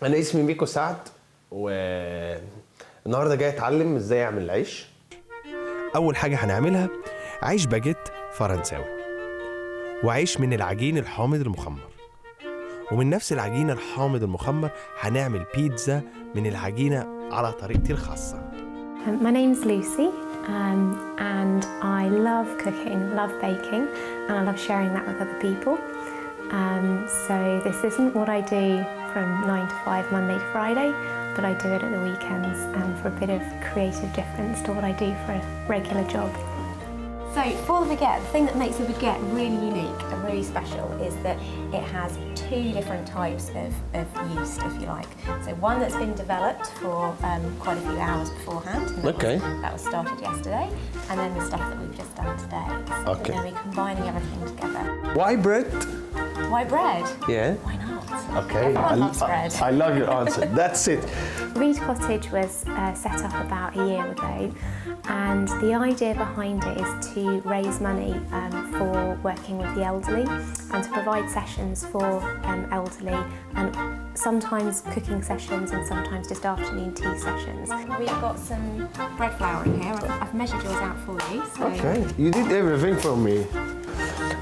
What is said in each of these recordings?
أنا اسمي ميكو سعد والنهارده جاي أتعلم إزاي أعمل العيش. أول حاجة هنعملها عيش باجيت فرنساوي، وعيش من العجين الحامض المخمر، ومن نفس العجين الحامض المخمر هنعمل بيتزا من العجينة على طريقتي الخاصة. My name's Lucy and I love cooking, love baking, and I love sharing that with other people. So this isn't what I do from 9 to 5 Monday to Friday, but I do it at the weekends for a bit of creative difference to what I do for a regular job. So for the baguette, the thing that makes the baguette really unique and really special is that it has 2 different types of yeast, if you like. So one that's been developed for quite a few hours beforehand. And that was started yesterday. And then the stuff that we've just done today. So we're going to be combining everything together. Why bread? Why bread? Yeah. Why not? Okay. Everyone loves bread. I love your answer. That's it. Reed Cottage was set up about a year ago, and the idea behind it is to raise money for working with the elderly and to provide sessions for elderly, and sometimes cooking sessions and sometimes just afternoon tea sessions. We've got some bread flour in here. I've measured yours out for you. So. Okay, you did everything for me.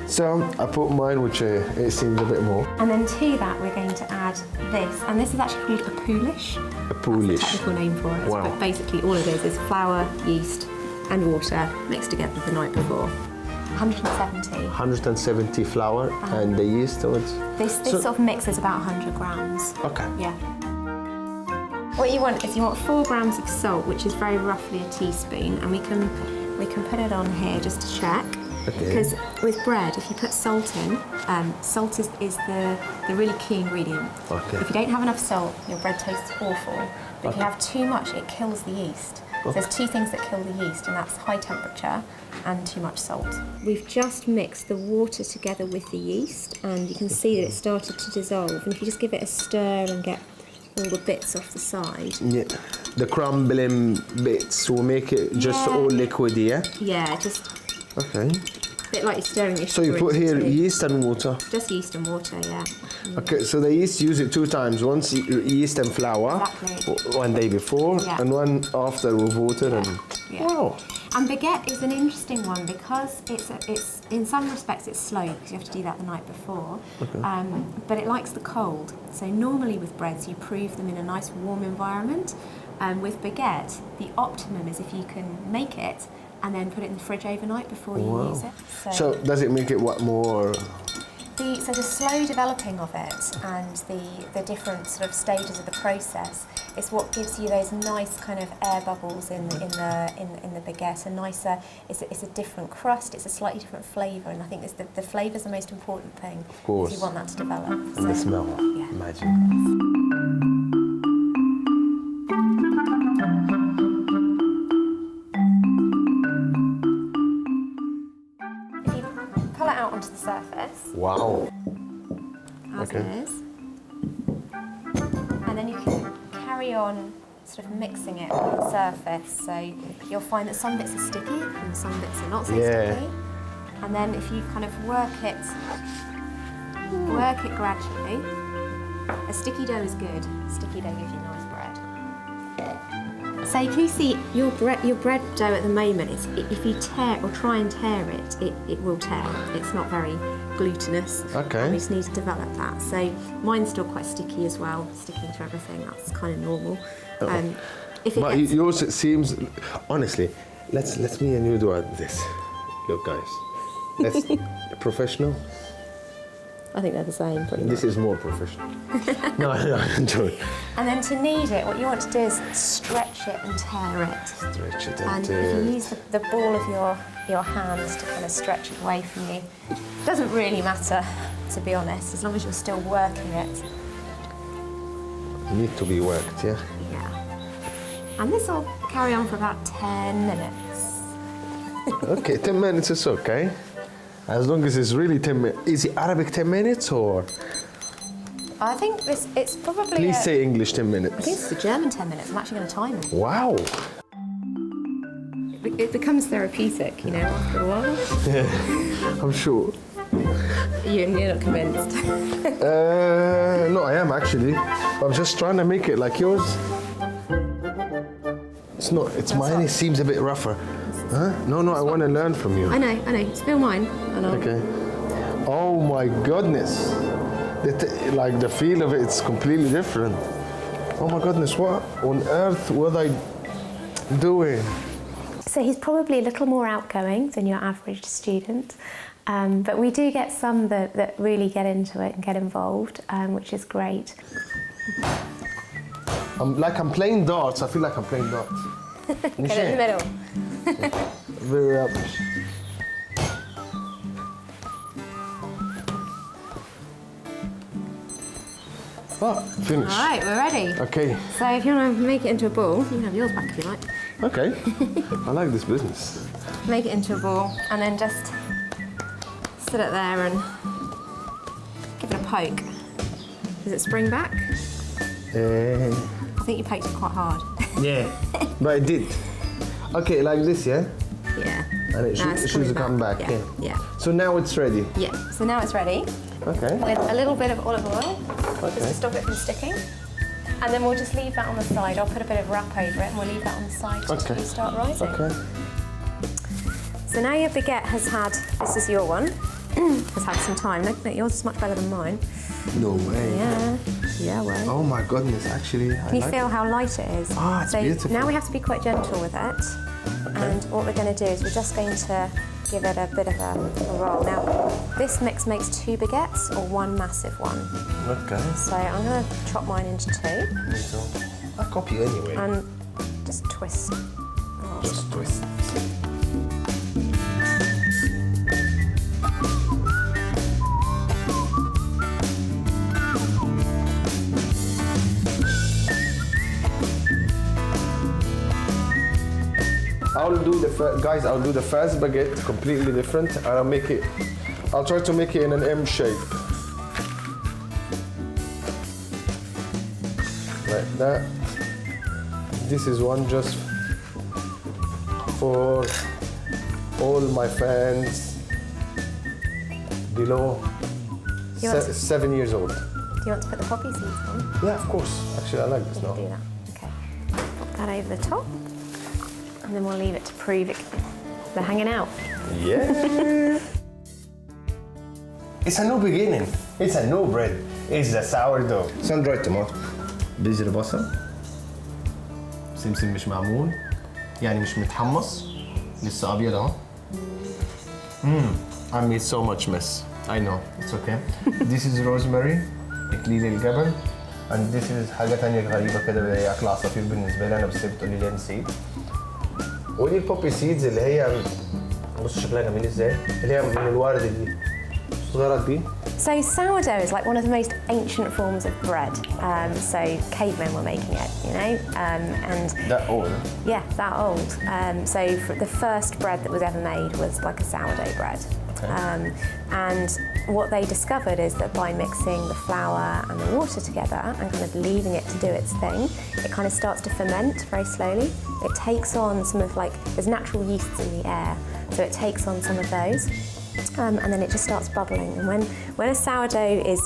So I put mine, which it seems a bit more. And then to that we're going to add this, and this is actually called a poolish. A poolish. That's the technical name for it. Wow. But basically all it is flour, yeast and water mixed together the night before. 170. 170 flour and the yeast. This sort of mix is about 100 grams. Okay. Yeah. What you want is 4 grams of salt, which is very roughly a teaspoon, and we can put it on here just to check. Okay. Because with bread, if you put salt in, salt is the really key ingredient. Okay. If you don't have enough salt, your bread tastes awful. But if you have too much, it kills the yeast. So there's 2 things that kill the yeast, and that's high temperature and too much salt. We've just mixed the water together with the yeast, and you can see that it started to dissolve. And if you just give it a stir and get all the bits off the side. Yeah, the crumbling bits will make it just all liquid, yeah? Yeah, just okay. A bit like you're stirring your So you put here yeast and water? Just yeast and water, yeah. Okay, so the yeast, use it 2 times. Once yeast and flour, exactly. One day before, and one after with water. And wow. And baguette is an interesting one because it's in some respects it's slow because you have to do that the night before. Okay. But it likes the cold. So normally with breads you prove them in a nice warm environment. With baguette, the optimum is if you can make it and then put it in the fridge overnight before you use it. So does it make it what more? So the slow developing of it and the different sort of stages of the process is what gives you those nice kind of air bubbles in the baguette. It's a different crust. It's a slightly different flavour, and I think the flavour is the most important thing. Of course. If you want that to develop. And the smell. Yeah. Imagine. Pull it out onto the surface. Wow. As it is. And then you can carry on sort of mixing it on the surface. So you'll find that some bits are sticky and some bits are not so sticky. And then if you kind of work it gradually. A sticky dough is good. Sticky dough gives you nice bread. So can you see your bread dough at the moment? If you tear or try and tear it, it will tear. It's not very glutinous. Okay. And we just need to develop that. So mine's still quite sticky as well, sticking to everything. That's kind of normal. But yours seems, honestly, let's me and you do this. Look, guys, let's professional. I think they're the same, pretty much. This is more professional. No, I'm doing. And then to knead it, what you want to do is stretch it and tear it. Stretch it and tear it. And if you use the ball of your hands to kind of stretch it away from you, it doesn't really matter, to be honest, as long as you're still working it. Need to be worked, yeah? Yeah. And this will carry on for about 10 minutes. Okay, 10 minutes is okay. As long as it's really 10 minutes. Is it Arabic 10 minutes or? I think it's probably. Please say English 10 minutes. I think it's the German 10 minutes. I'm actually going to time it. Wow. It becomes therapeutic, you know, after a while. Yeah, I'm sure. You're not convinced? No, I am actually. I'm just trying to make it like yours. It's not, it's mine, it seems a bit rougher. Huh? No, I want to learn from you. I know. Spill mine. Okay. Oh my goodness. Like the feel of it's completely different. Oh my goodness, what on earth was I doing? So he's probably a little more outgoing than your average student, but we do get some that really get into it and get involved, which is great. I'm playing darts. I feel like I'm playing darts. Get in the middle. Very rubbish. Oh, finished. All right, we're ready. Okay. So if you want to make it into a ball, you can have yours back if you like. Okay. I like this business. Make it into a ball and then just sit it there and give it a poke. Does it spring back? I think you poked it quite hard. Yeah. But it did. Okay, like this, yeah? Yeah. And it should come back. Yeah. So now it's ready. Yeah. So now it's ready. Okay. With a little bit of olive oil, just Okay. to stop it from sticking. And then we'll just leave that on the side. I'll put a bit of wrap over it and we'll leave that on the side until you start rising. Okay. So now your baguette has had, this is your one, has had some time. Look, yours is much better than mine. No way. Yeah, well. Oh my goodness, actually. Can you feel how light it is? Ah, it's so beautiful. now we have to be quite gentle with it. And what we're going to do is we're just going to give it a bit of a roll. Now, this mix makes 2 baguettes or 1 massive one. Okay. So I'm going to chop mine into 2 So, I copy you anyway. and just twist. Just twist. I'll do the first baguette completely different, and I'll try to make it in an M shape. Like that. This is one just for all my fans below 7 years old. Do you want to put the poppy seeds on? Yeah, of course. Actually, I like this now. Do that. Okay. Pop that over the top. And then we'll leave it to prove they're hanging out. Yeah. It's a new beginning. It's a new bread. It's the sourdough. sun-dried tomato. بذر بصل. سمسم مش معمول. يعني مش متحمص. لسه أبيض أهو. I made so much mess. I know. It's okay. This is rosemary. إكليل الجبل. And this is حاجة تانية غريبة كده هي أكل عصافير بالنسبة لي أنا بس بتقولي لي نسيت. ودي البوبي سيدز اللي هي بص شكلها جميل ازاي اللي هي من الورد دي صغيرة دي. So sourdough is like one of the most ancient forms of bread. So cavemen were making it, you know, and That old? yeah, that old. So the first bread that was ever made was like a sourdough bread. Okay. And what they discovered is that by mixing the flour and the water together and kind of leaving it to do its thing, it kind of starts to ferment very slowly. It takes on some of there's natural yeasts in the air, so it takes on some of those. And then it just starts bubbling. And when a sourdough is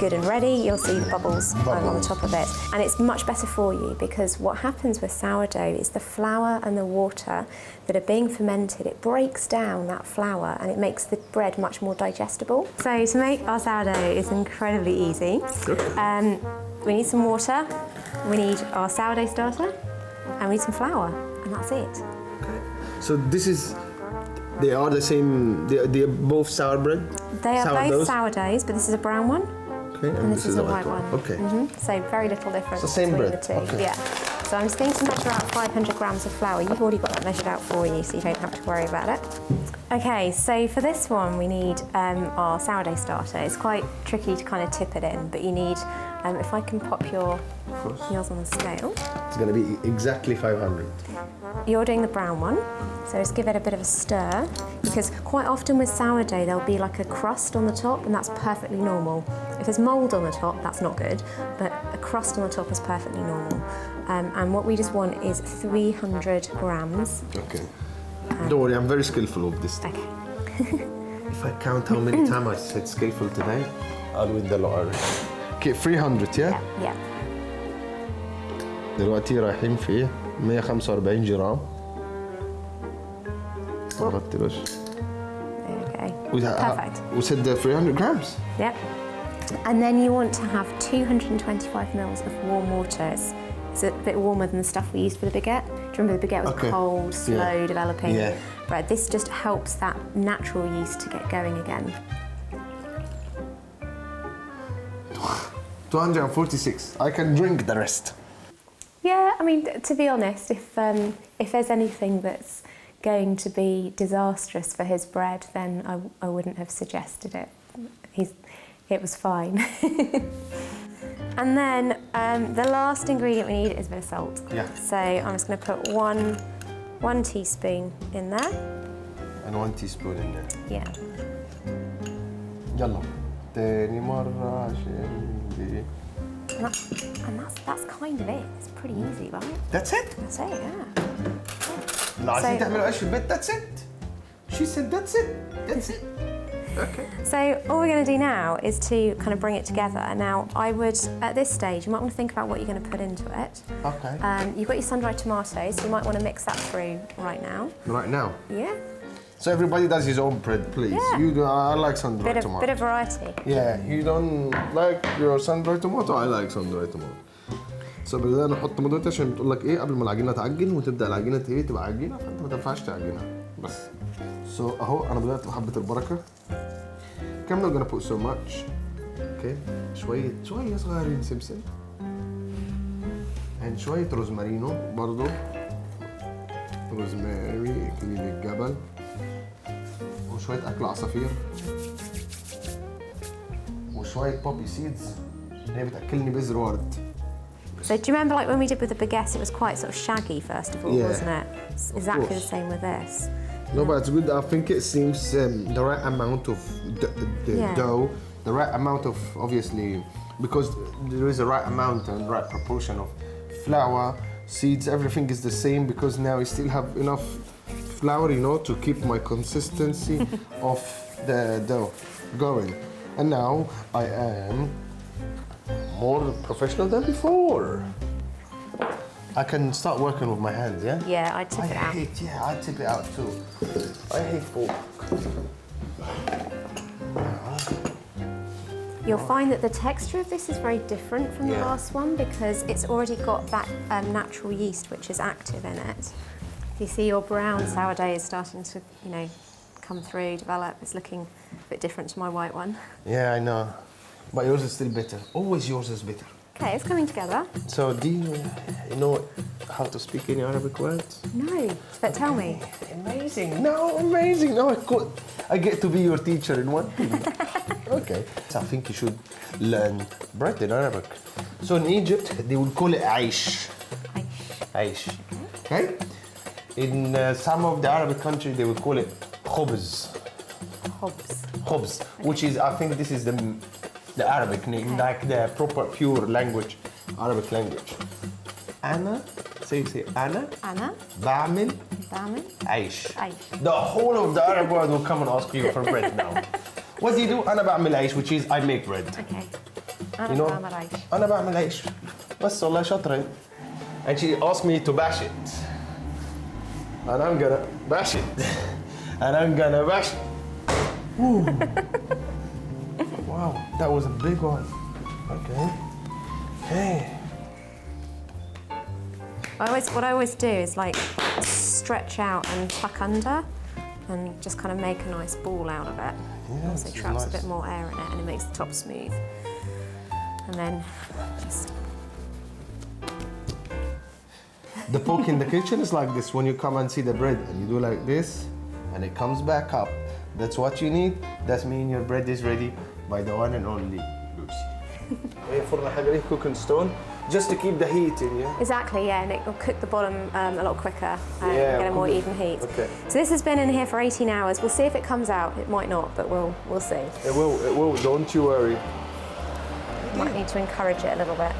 good and ready, you'll see the bubbles on the top of it. And it's much better for you because what happens with sourdough is the flour and the water that are being fermented, it breaks down that flour and it makes the bread much more digestible. So to make our sourdough is incredibly easy. We need some water, we need our sourdough starter, and we need some flour, and that's it. Okay. So this is. They are the same. They are both sour bread. They are both sourdoughs, but this is a brown one. Okay, And this is a white one. Okay. So very little difference It's the same between bread. the two. Okay. Yeah. So I'm just going to measure out 500 grams of flour. You've already got that measured out for you, so you don't have to worry about it. Okay, so for this one we need our sourdough starter. It's quite tricky to kind of tip it in, but you need, if I can pop yours on the scale. It's going to be exactly 500. You're doing the brown one, so just give it a bit of a stir, because quite often with sourdough there'll be like a crust on the top, and that's perfectly normal. If there's mould on the top, that's not good, but a crust on the top is perfectly normal. And what we just want is 300 grams. Okay. Don't worry, I'm very skillful with this. Okay. If I count how many times I said skillful today, I'll win the lottery. Okay, 300 yeah? Yeah. دلوقتي رايحين في 145 جرام. قربت الوش. There you go. Perfect. We said 300 grams? Yeah. And then you want to have 225 mils of warm water. It's a bit warmer than the stuff we used for the baguette. Do you remember the baguette was cold, slow developing? Yeah. Right, this just helps that natural yeast to get going again. 246. I can drink the rest. Yeah, I mean, to be honest, if there's anything that's going to be disastrous for his bread, then I wouldn't have suggested it. It was fine. And then the last ingredient we need is a bit of salt. Yeah. So I'm just going to put one teaspoon in there. And 1 teaspoon in there. Yeah. يلا. تاني مرة عشان دي. And that's kind of it. It's pretty easy, right? That's it? That's it, yeah. لو عايزين تعملوا عيش في البيت that's it. She said that's it. That's it. Okay. So all we're going to do now is to kind of bring it together. Now, I would, at this stage, you might want to think about what you're going to put into it. Okay. You've got your sun-dried tomatoes, so you might want to mix that through right now. Right now? Yeah. So everybody does his own bread, please. Yeah. You do, I like sun-dried tomato. Bit of variety. Yeah, you don't like your sun-dried tomato? I like sun-dried tomato. So بدنا نحط طماطم عشان بتقول لك ايه قبل ما العجينه تعجن وتبدا العجينه ايه تبقى عجينه فانت ما تنفعش تعجنها بس. So اهو انا بدات بحبه البركه. I'm not gonna put so much. Okay. شويه صغيرين سمسم. and شويه روزمارينو برضو. روزماري اكليل الجبل. وشويه اكل عصافير. وشويه بوبي سيدز. هي بتاكلني بذر ورد. So do you remember, like when we did with the baguette, it was quite sort of shaggy first of all, Yeah, wasn't it? It's exactly the same with this. No, but it's good. I think it seems the right amount of the dough, the right amount of, obviously, because there is a right amount and right proportion of flour, seeds, everything is the same because now I still have enough flour, you know, to keep my consistency of the dough going. And now I am more professional than before. I can start working with my hands, yeah? Yeah, I'd tip it out. I tip it out too. I hate fork. You'll find that the texture of this is very different from the last one because it's already got that natural yeast which is active in it. You see your brown sourdough is starting to, you know, come through, develop. It's looking a bit different to my white one. Yeah, I know. But yours is still better. Always yours is better. Okay, it's coming together. So do you know how to speak any Arabic words? No, but tell me. Amazing. No, amazing. No, I get to be your teacher in one thing. Okay. So I think you should learn bread in Arabic. So in Egypt, they would call it aish. Aish. Okay? In some of the Arabic countries, they would call it khubz. Khubz, which is, I think this is the Arabic name, like the proper pure language, Arabic language. Ana, say Ana. Ana. بعمل عيش. The whole of the Arab world will come and ask you for bread now. What do you do? أنا بعمل عيش, which is I make bread. Okay. You know? أنا بعمل عيش. بس والله شاطرة. And she asked me to bash it. And I'm gonna bash it. And I'm gonna bash it. Wow, that was a big one. Okay. Okay. What I always do is like stretch out and tuck under and just kind of make a nice ball out of it. Yeah, so it traps a bit more air in it and it makes the top smooth. And then just... The poke in the kitchen is like this. When you come and see the bread and you do like this and it comes back up. That's what you need. That means your bread is ready by the one and only Lucy. فرن حجري cooking stone just to keep the heat in, yeah? Exactly, yeah, and it will cook the bottom a lot quicker and get a more even heat. Okay. So this has been in here for 18 hours. We'll see if it comes out. It might not, but we'll see. It will, don't you worry. Might need to encourage it a little bit.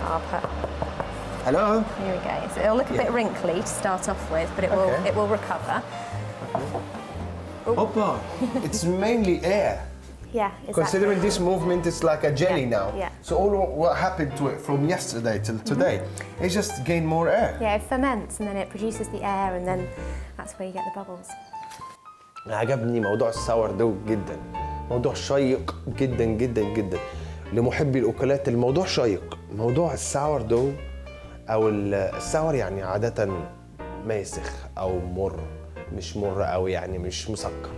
I'll put... Hello? Here we go. So it'll look a bit wrinkly to start off with, but it will recover. Oh, Opa, it's mainly air. Yeah, exactly. Considering this movement is like a jelly now. Yeah. So all what happened to it from yesterday till today, it just gained more air. Yeah, it ferments and then it produces the air and then that's where you get the bubbles. عجبني موضوع الساور دو جدا، موضوع شيق جدا جدا جدا لمحبي الاكلات. الموضوع شيق، موضوع الساور دو او الساور يعني عاده ماسخ او مر، مش مر قوي يعني مش مسكر،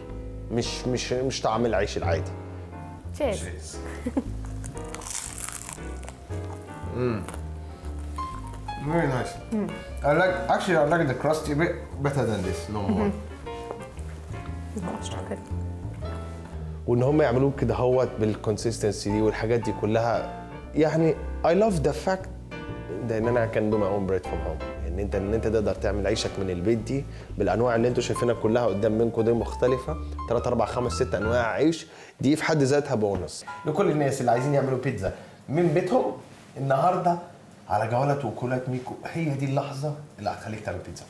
مش طعم العيش العادي. Cheers. Very nice. I like the crusty bit better than this. No more. Good. وان هم يعملوه كده هوت بالكونسيستنسي دي والحاجات دي كلها، يعني I love the fact ده ان انا كان do my own bread from home. يعني ان انت تقدر تعمل عيشك من البيت دي بالانواع اللي انتوا شايفينها كلها قدام منكم دي مختلفه، 3 4 5 6 انواع عيش، دي في حد ذاتها بونص. لكل الناس اللي عايزين يعملوا بيتزا من بيتهم النهارده على جولة وكولات ميكو، هي دي اللحظه اللي هتخليك تعمل بيتزا.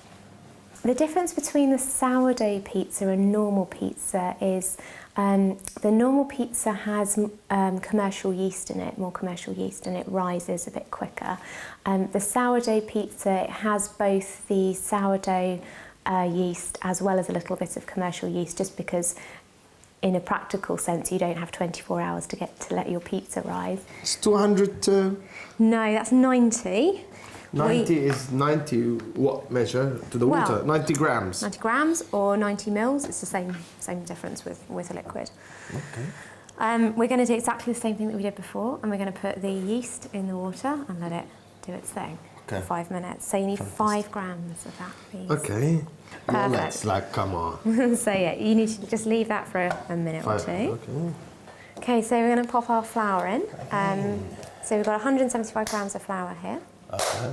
The difference between the sourdough pizza and normal pizza is the normal pizza has commercial yeast in it, more commercial yeast, and it rises a bit quicker. The sourdough pizza has both the sourdough yeast as well as a little bit of commercial yeast, just because in a practical sense you don't have 24 hours to let your pizza rise. It's 200. No, that's 90. 90 is 90 what measure to the water? 90 grams. 90 grams or 90 mils. It's the same difference with a liquid. Okay. We're going to do exactly the same thing that we did before, and we're going to put the yeast in the water and let it do its thing for 5 minutes. So you need 5 grams of that, please. Okay. Perfect. Let's come on. So yeah, you need to just leave that for a minute or two. Okay. Okay, so we're going to pop our flour in. So we've got 175 grams of flour here. Okay.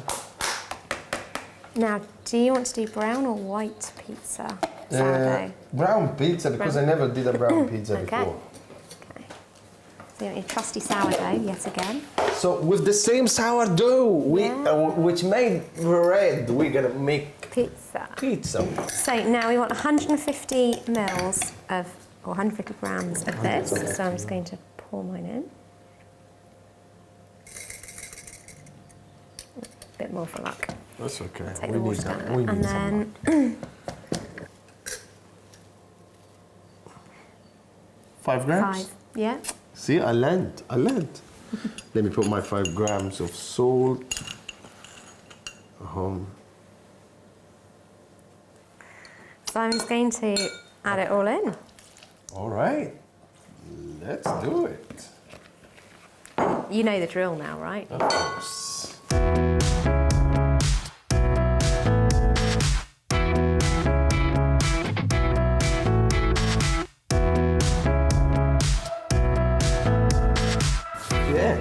Now, do you want to do brown or white pizza? Sourdough. Brown pizza, because I never did a brown pizza Okay. before. Okay. So you want your trusty sourdough yet again. So with the same sourdough, which made red, we're gonna make Pizza. pizza. So now we want 150 mils of, or 150 grams of this. So I'm just going to pour mine in. A bit more for luck. That's okay. Take the water down a bit. We And need some then luck. 5 grams? 5. Yeah. See, I learned. Let me put my 5 grams of salt. So I'm just going to add it all in. All right, let's do it. You know the drill now, right? Of course.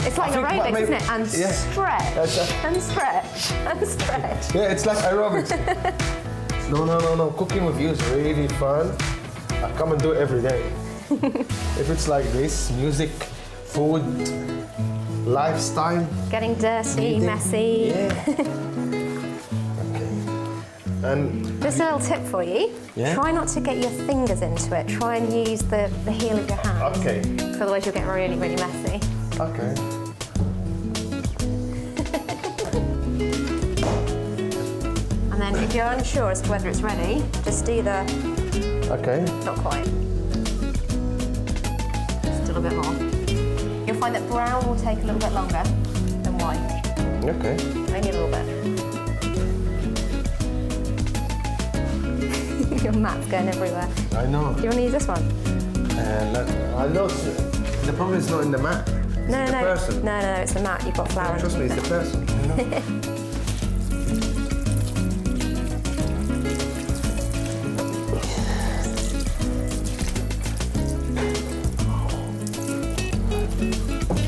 It's like aerobics, isn't it? And stretch, and stretch, and stretch. Yeah, it's like aerobics. No. Cooking with you is really fun. I come and do it every day. If it's like this, music, food, lifestyle. Getting dirty, eating. messy. Yeah. Okay. And Just a little tip for you. Yeah? Try not to get your fingers into it. Try and use the heel of your hand. okay. Because otherwise you'll get really, really messy. Okay. And then if you're unsure as to whether it's ready, just do the, Okay. not quite. Still a bit more. You'll find that brown will take a little bit longer than white. Okay. Only a little bit. Your map's going everywhere. I know. Do you want to use this one? I know. The problem is not in the map. It's No, in the person. No, it's the mat. You've got flour. Trust me, it's the person. You know?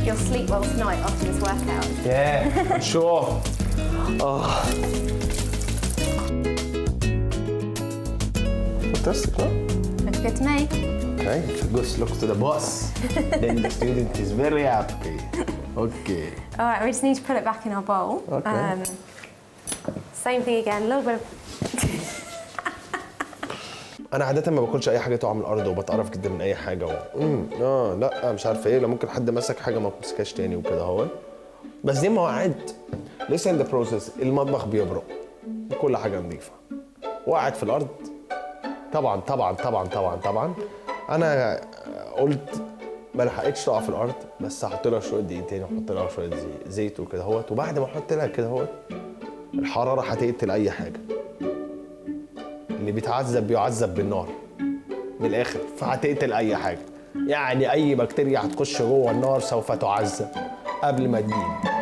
You'll sleep well tonight after this workout. Yeah, I'm sure. Fantastic, no? Looks good to me. Okay, if it goes look to the boss, then the student is very happy. Okay. All right, we just need to put it back in our bowl. Okay. Same thing again, a little bit of... انا عاده ما باكلش اي حاجه تقع من الارض وبتقرف جدا من اي حاجه لا مش عارف ايه، لو ممكن حد مسك حاجه ما تمسكهاش تاني وكده اهو. بس دي مواعيد لسه ان ذا بروسيس. المطبخ بيبرق وكل حاجه نظيفه، وقعت في الارض. طبعا طبعا طبعا طبعا طبعا انا قلت ما لحقتش تقع في الارض، بس هحط لها شويه دقيقتين واحط لها شويه زيت وكده اهوت. وبعد ما احط لها كده اهوت الحراره هتقتل اي حاجه. اللي بيتعذب بيعذب بالنار من الاخر، فهتقتل اي حاجه. يعني اي بكتيريا هتخش جوه النار سوف تعذب قبل ما تجيب.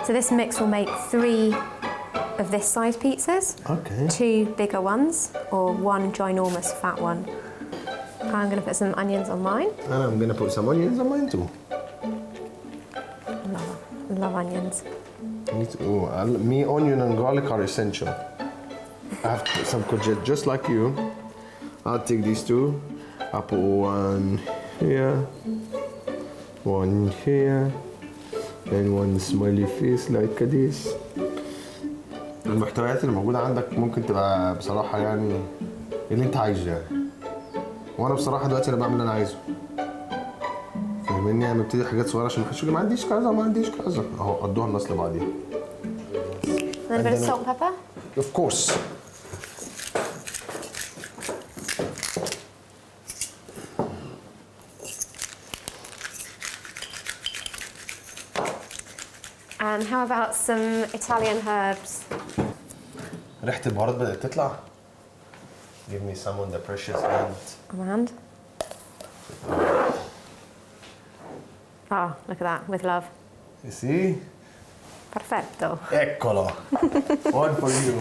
So this mix will make 3 of this size pizzas. Okay. 2 bigger ones or 1 ginormous fat one. I'm going to put some onions on mine. And I'm gonna put some onions on mine too. Love onions. Me, onion and garlic are essential. I have to put some courgette just like you. I'll take these 2. I'll put 1 here, 1 here, and 1 smiley face like this. المحتويات اللي موجودة عندك ممكن تبقى بصراحة يعني اللي انت عايزه يعني. وانا بصراحة دلوقتي انا بعمل اللي انا عايزه. فاهمني؟ يعني ببتدي حاجات صغيرة عشان ما يخشوا ما عنديش كذا ما عنديش كذا. اهو قضوها الناس لبعضيها. A little bit of salt and pepper. Of course. And how about some Italian herbs? ريحة البهارات بدأت تطلع. Give me some on the precious end. On the hand. Oh, look at that, with love. You see? Perfetto. Eccola. One for you.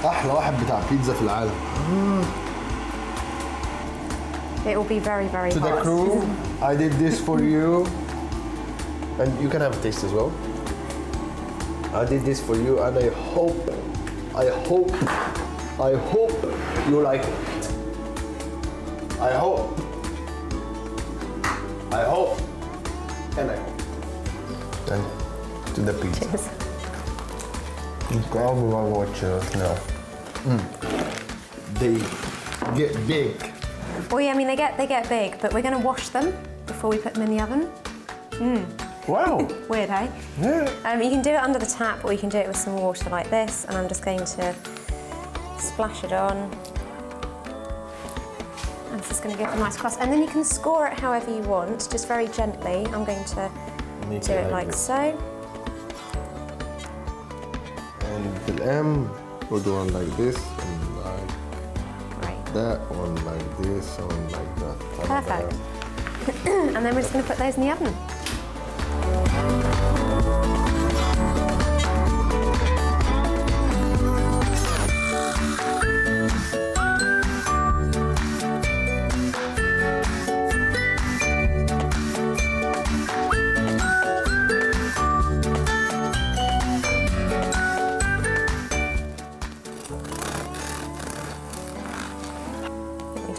أحلى واحد بتاع بيتزا في العالم. It will be very, very To hot. the crew, I did this for you. And you can have a taste as well. I did this for you and I hope you like it. I hope. And I hope. And to the pizza. Cheers. Go on, watch now. They get big. Well, yeah, I mean, they get big, but we're going to wash them before we put them in the oven. Wow. Weird, hey? Yeah. You can do it under the tap, or you can do it with some water like this, and I'm just going to splash it on. And this is going to give it a nice crust. And then you can score it however you want, just very gently. I'm going to do it like so. And the M, we'll do one like this, and like that, one like this, one like that. Perfect. And then we're just going to put those in the oven.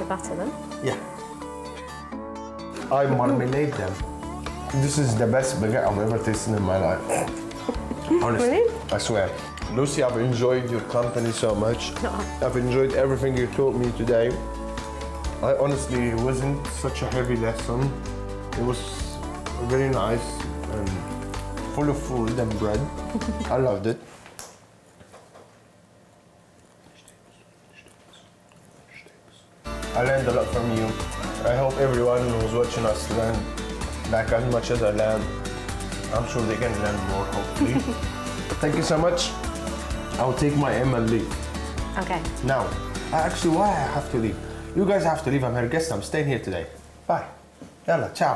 Butter them. Yeah. I marmalade them. This is the best baguette I've ever tasted in my life. Honestly, Really? I swear. Lucy, I've enjoyed your company so much. I've enjoyed everything you taught me today. I honestly, it wasn't such a heavy lesson. It was very nice and full of food and bread. I loved it. I learned a lot from you. I hope everyone who's watching us learned like as much as I learned. I'm sure they can learn more, hopefully. Thank you so much. I'll take my M and leave. Okay. Now, actually, why I have to leave? You guys have to leave. I'm her guest. I'm staying here today. Bye. Yalla, ciao.